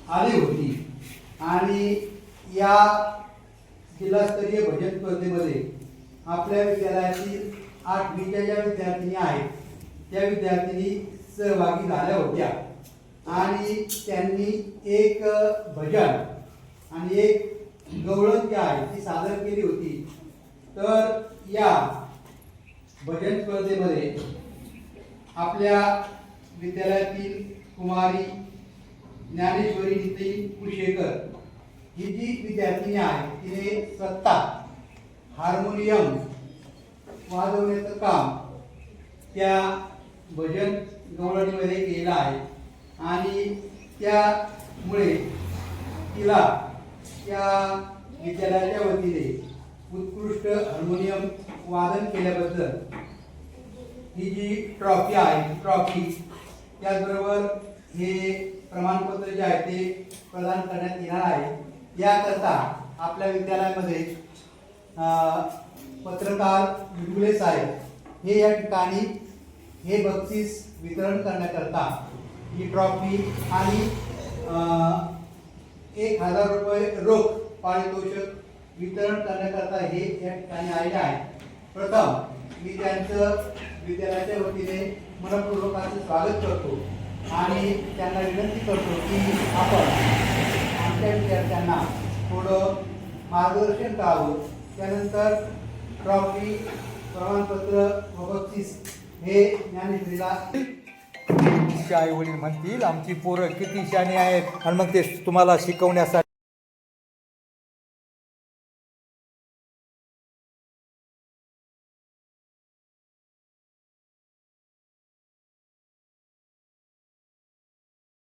आली होती आणि या जिल्हास्तरीय भजन स्पर्धेमध्ये आपल्या विद्यालयातील 8वीच्या ज्या विद्यार्थिनी आहेत त्या विद्यार्थिनी सहभागी झाल्या होत्या आणि त्यांनी एक भजन आणि एक गवळण जी आहे ती सादर केली होती। तर या भजन स्पर्धेमध्ये आपल्या विद्यालयातील कुमारी ज्ञानेश्वरी नितीन कुशेकर ही जी विद्यार्थिनी आहे तिने स्वतः हार्मोनियम वाजवण्याचं काम त्या भजन गवळणीमध्ये केलं आहे आणि त्यामुळे तिला त्या विद्यालयाच्या वतीने उत्कृष्ट हार्मोनियम वादन केल्याबद्दल ही जी ट्रॉफी आहे ट्रॉफी त्याचबरोबर हे प्रमाणपत्र जे आहे ते प्रदान करण्यात येणार आहे। याकरता आपल्या विद्यालयामध्ये पत्रकार विडुले साहेब हे या ठिकाणी हे बक्षीस वितरण करण्याकरता ही ट्रॉफी आणि 1000 रुपये रोख पारितोषिक वितरण करण्याकरता हे या ठिकाणी आलेले आहे। प्रथम मी त्यांचं विद्यालयाच्या वतीने मनपूर्वक असं स्वागत करतो आणि त्यांना विनंती करतो की आपण आमच्या विद्यार्थ्यांना थोडं मार्गदर्शन करावं। त्यानंतर ट्रॉफी प्रमाणपत्र व बक्षीस हे ज्ञानेश्वरीला आई वडील म्हणतील आमची पोरं किती शाणी आहेत आणि मग ते तुम्हाला शिकवण्यासाठी